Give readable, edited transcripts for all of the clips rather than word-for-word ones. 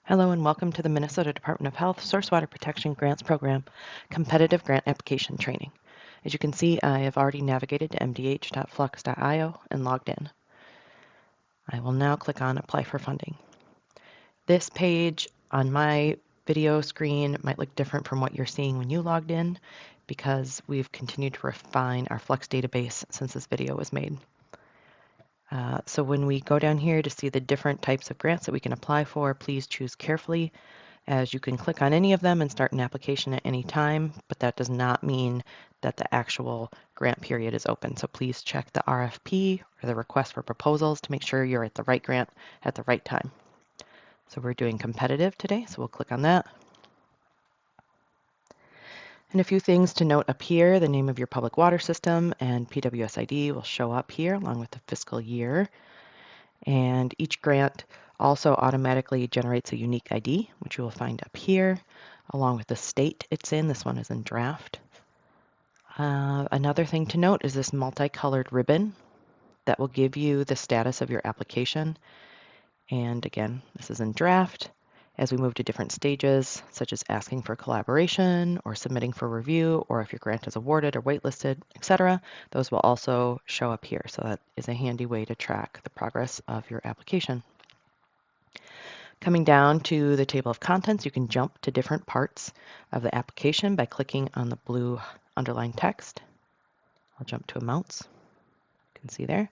Hello and welcome to the Minnesota Department of Health Source Water Protection Grants Program Competitive Grant Application Training. As you can see, I have already navigated to mdh.flux.io and logged in. I will now click on Apply for Funding. This page on my video screen might look different from what you're seeing when you logged in because we've continued to refine our Flux database since this video was made. So when we go down here to see the different types of grants that we can apply for, please choose carefully, as you can click on any of them and start an application at any time, but that does not mean that the actual grant period is open. So please check the RFP or the request for proposals to make sure you're at the right grant at the right time. So we're doing competitive today, so we'll click on that. And a few things to note up here: the name of your public water system and PWSID will show up here along with the fiscal year. And each grant also automatically generates a unique ID, which you will find up here, along with the state it's in. This one is in draft. Another thing to note is this multicolored ribbon that will give you the status of your application. And again, this is in draft. As we move to different stages, such as asking for collaboration or submitting for review, or if your grant is awarded or waitlisted, etc., those will also show up here. So that is a handy way to track the progress of your application. Coming down to the table of contents, you can jump to different parts of the application by clicking on the blue underlined text. I'll jump to amounts. You can see there.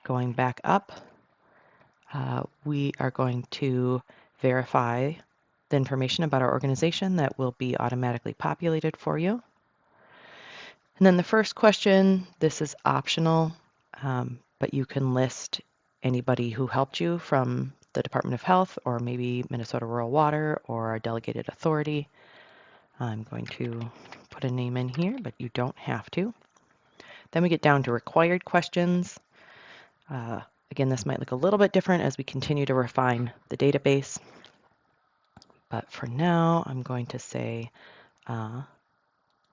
Going back up, we are going to verify the information about our organization that will be automatically populated for you. And then the first question, this is optional, but you can list anybody who helped you from the Department of Health or maybe Minnesota Rural Water or a delegated authority. I'm going to put a name in here, but you don't have to. Then we get down to required questions. Again, this might look a little bit different as we continue to refine the database. But for now, I'm going to say, no,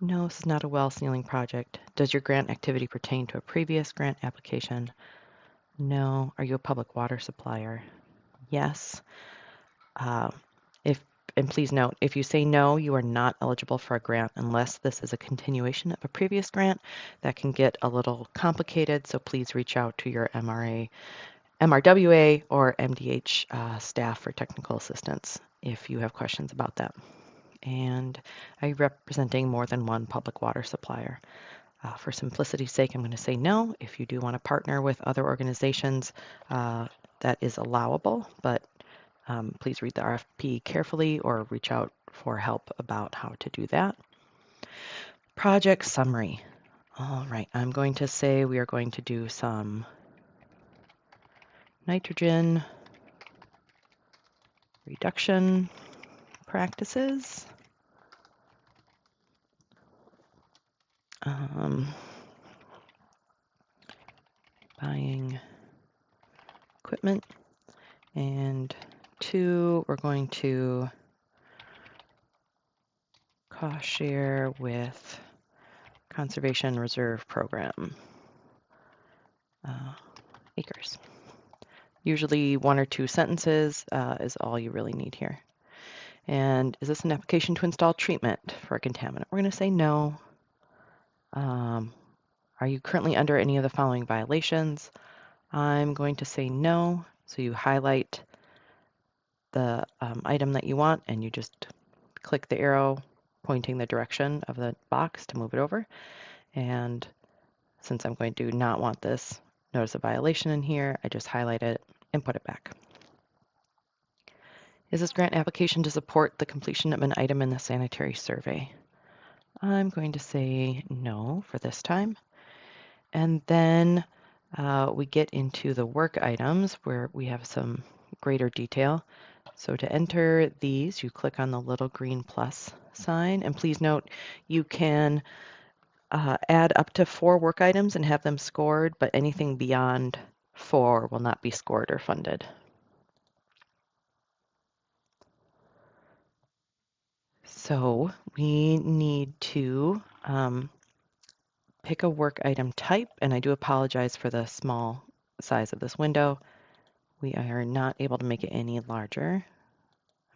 this is not a well sealing project. Does your grant activity pertain to a previous grant application? No. Are you a public water supplier? Yes. And please note, if you say no, you are not eligible for a grant unless this is a continuation of a previous grant. That can get a little complicated, so please reach out to your MRWA or MDH staff for technical assistance if you have questions about that. And are you representing more than one public water supplier? For simplicity's sake, I'm going to say no. If you do want to partner with other organizations, that is allowable, but please read the RFP carefully or reach out for help about how to do that. Project summary. All right, I'm going to say we are going to do some nitrogen reduction practices. Buying equipment. And 2, we're going to cost share with Conservation Reserve Program acres. Usually 1 or 2 sentences is all you really need here. And is this an application to install treatment for a contaminant? We're going to say no. Are you currently under any of the following violations? I'm going to say no. So you highlight the item that you want and you just click the arrow pointing the direction of the box to move it over. And since I'm going to not want this notice of violation in here, I just highlight it and put it back. Is this grant application to support the completion of an item in the sanitary survey? I'm going to say no for this time. And then we get into the work items where we have some greater detail. So to enter these, you click on the little green plus sign. And please note, you can add up to 4 work items and have them scored, but anything beyond 4 will not be scored or funded. So we need to pick a work item type, and I do apologize for the small size of this window. We are not able to make it any larger.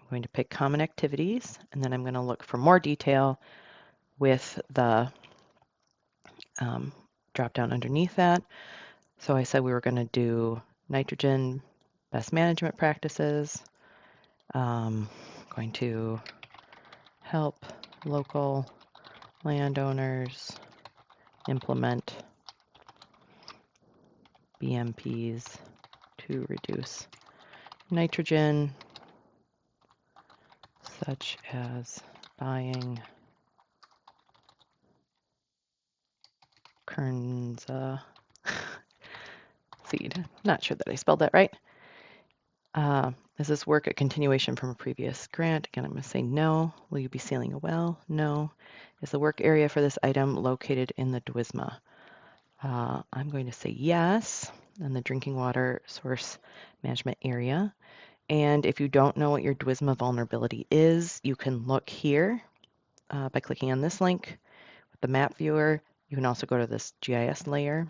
I'm going to pick common activities, and then I'm going to look for more detail with the drop down underneath that. So I said we were going to do nitrogen best management practices, going to help local landowners implement BMPs to reduce nitrogen, such as buying Kernza seed. Not sure that I spelled that right. Is this work a continuation from a previous grant? Again, I'm going to say no. Will you be sealing a well? No. Is the work area for this item located in the DWISMA? I'm going to say yes, in the drinking water source management area. And if you don't know what your DWISMA vulnerability is, you can look here by clicking on this link with the map viewer. You can also go to this GIS layer,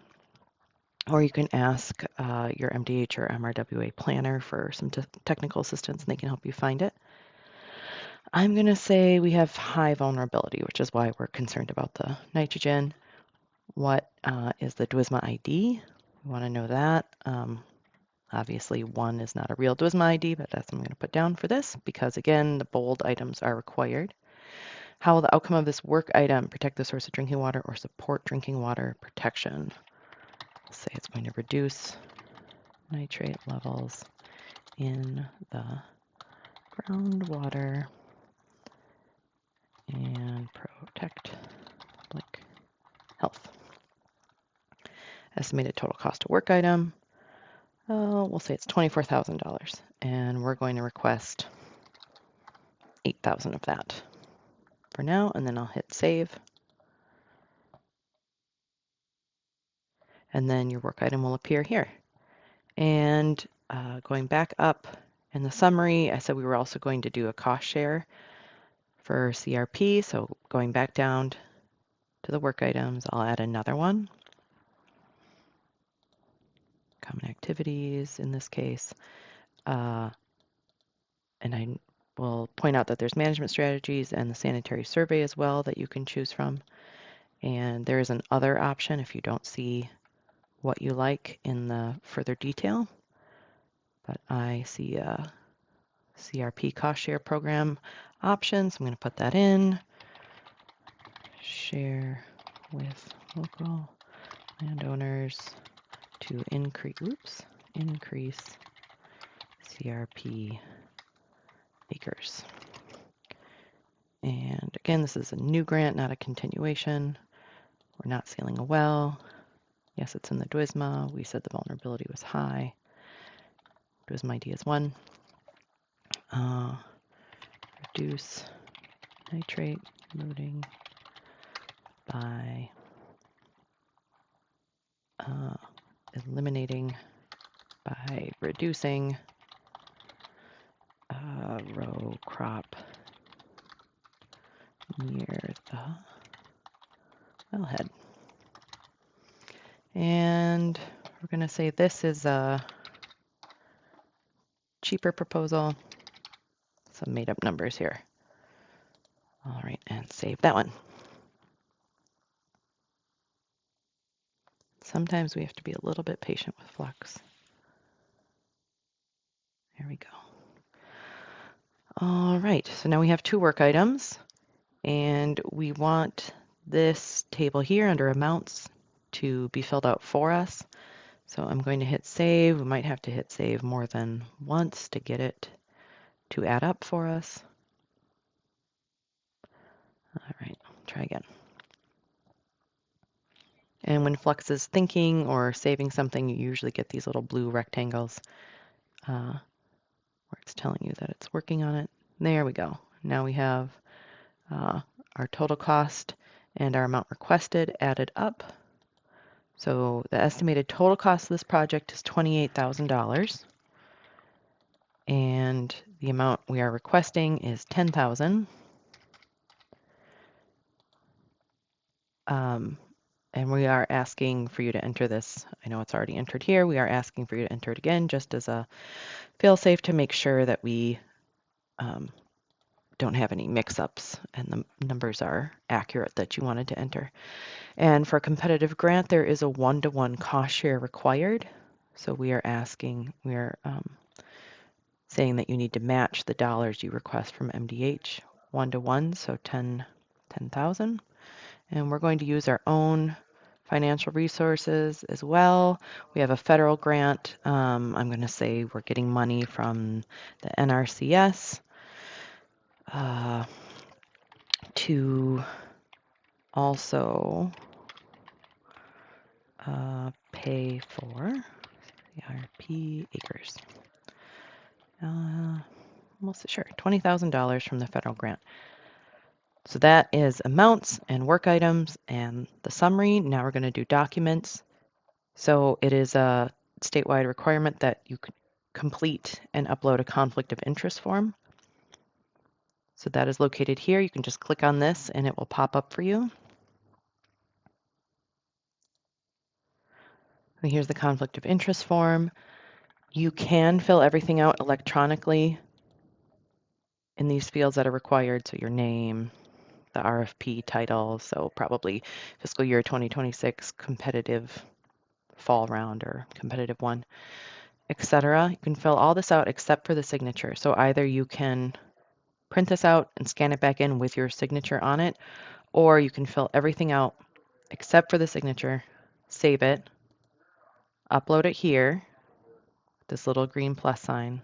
or you can ask your MDH or MRWA planner for some technical assistance, and they can help you find it. I'm going to say we have high vulnerability, which is why we're concerned about the nitrogen. What is the DWISMA ID? We want to know that. Obviously, 1 is not a real DWISMA ID, but that's what I'm going to put down for this because, again, the bold items are required. How will the outcome of this work item protect the source of drinking water or support drinking water protection? Let's say it's going to reduce nitrate levels in the groundwater and protect public health. Estimated total cost to work item. We'll say it's $24,000, and we're going to request $8,000 of that for now, and then I'll hit save. And then your work item will appear here. And going back up in the summary, I said we were also going to do a cost share for CRP. So going back down to the work items, I'll add another one. Common activities in this case. And I will point out that there's management strategies and the sanitary survey as well that you can choose from. And there is an other option if you don't see what you like in the further detail. But I see a CRP cost share program option, so I'm going to put that in. Share with local landowners to increase CRP acres. And again, this is a new grant, not a continuation. We're not sealing a well. Yes, it's in the DWISMA. We said the vulnerability was high. DWISMA ID is 1. Reduce nitrate loading by reducing row crop near the wellhead. And we're going to say this is a cheaper proposal. Some made up numbers here. All right, and save that one. Sometimes we have to be a little bit patient with Flux. There we go. All right, so now we have 2 work items, and we want this table here under amounts to be filled out for us. So I'm going to hit save. We might have to hit save more than once to get it to add up for us. All right, try again. And when Flux is thinking or saving something, you usually get these little blue rectangles where it's telling you that it's working on it. There we go. Now we have our total cost and our amount requested added up. So the estimated total cost of this project is $28,000. And the amount we are requesting is $10,000. And we are asking for you to enter this. I know it's already entered here. We are asking for you to enter it again just as a fail-safe to make sure that we don't have any mix-ups and the numbers are accurate that you wanted to enter. And for a competitive grant, there is a one-to-one cost share required. So we are saying that you need to match the dollars you request from MDH one-to-one, so 10,000. And we're going to use our own financial resources as well. We have a federal grant. I'm going to say we're getting money from the NRCS to also pay for CRP acres. Almost sure, $20,000 from the federal grant. So that is amounts and work items and the summary. Now we're going to do documents. So it is a statewide requirement that you complete and upload a conflict of interest form. So that is located here. You can just click on this and it will pop up for you. And here's the conflict of interest form. You can fill everything out electronically in these fields that are required. So your name, the RFP title, so probably fiscal year 2026 competitive fall round or competitive one, etc. You can fill all this out except for the signature. So either you can print this out and scan it back in with your signature on it, or you can fill everything out except for the signature, save it, upload it here, this little green plus sign,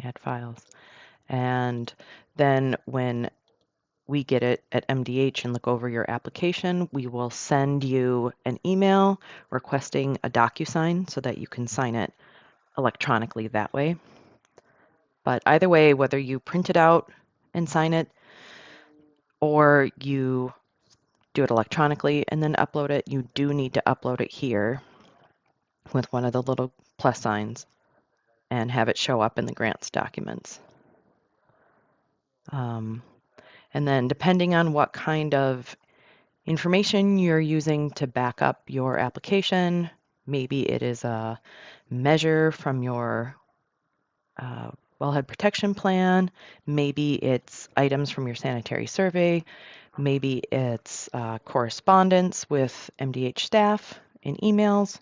add files. And then when we get it at MDH and look over your application, we will send you an email requesting a DocuSign so that you can sign it electronically that way. But either way, whether you print it out and sign it or you do it electronically and then upload it, you do need to upload it here with one of the little plus signs and have it show up in the grants documents. And then depending on what kind of information you're using to back up your application, maybe it is a measure from your wellhead protection plan, maybe it's items from your sanitary survey, maybe it's correspondence with MDH staff in emails.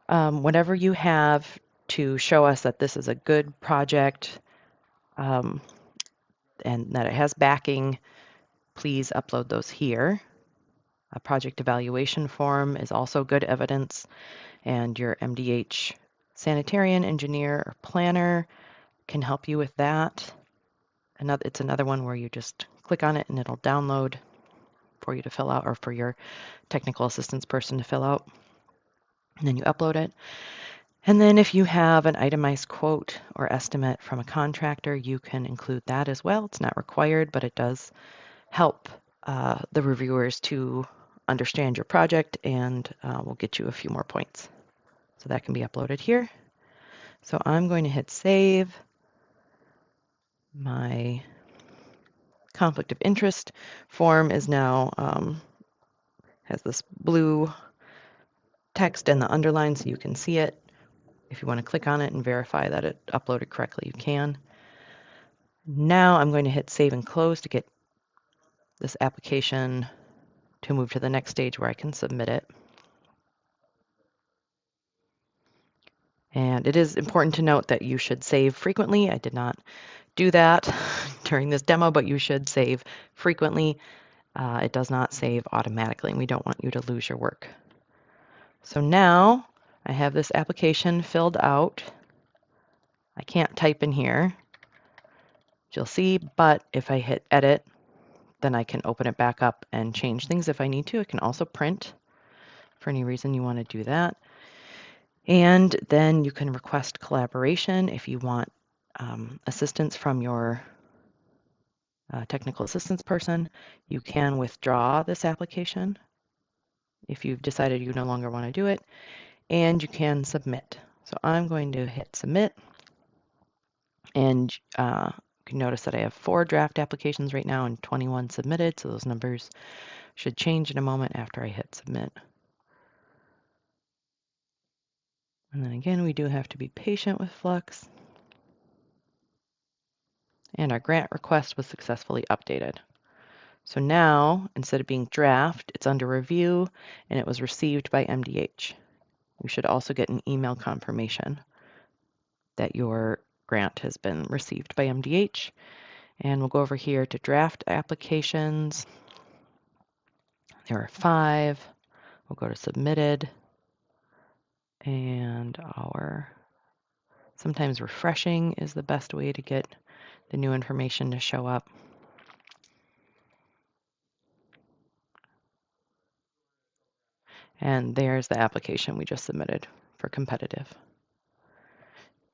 Whatever you have to show us that this is a good project and that it has backing, please upload those here. A project evaluation form is also good evidence, and your MDH sanitarian engineer or planner can help you with that. It's another one where you just click on it and it'll download for you to fill out, or for your technical assistance person to fill out. And then you upload it. And then if you have an itemized quote or estimate from a contractor, you can include that as well. It's not required, but it does help the reviewers to understand your project, and will get you a few more points. So that can be uploaded here. So I'm going to hit save. My conflict of interest form is now has this blue text and the underline so you can see it. If you want to click on it and verify that it uploaded correctly, you can. Now I'm going to hit save and close to get this application to move to the next stage where I can submit it. And it is important to note that you should save frequently. I did not do that during this demo, but you should save frequently. It does not save automatically, and we don't want you to lose your work. So now I have this application filled out. I can't type in here, you'll see, but if I hit edit, then I can open it back up and change things if I need to. I can also print for any reason you want to do that. And then you can request collaboration if you want assistance from your technical assistance person. You can withdraw this application if you've decided you no longer want to do it, and you can submit. So I'm going to hit submit, and you can notice that I have 4 draft applications right now and 21 submitted, so those numbers should change in a moment after I hit submit. And then again, we do have to be patient with Flux. And our grant request was successfully updated. So now, instead of being draft, it's under review and it was received by MDH. You should also get an email confirmation that your grant has been received by MDH. And we'll go over here to draft applications. There are 5. We'll go to submitted, and sometimes refreshing is the best way to get the new information to show up. And there's the application we just submitted for competitive.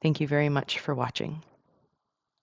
Thank you very much for watching.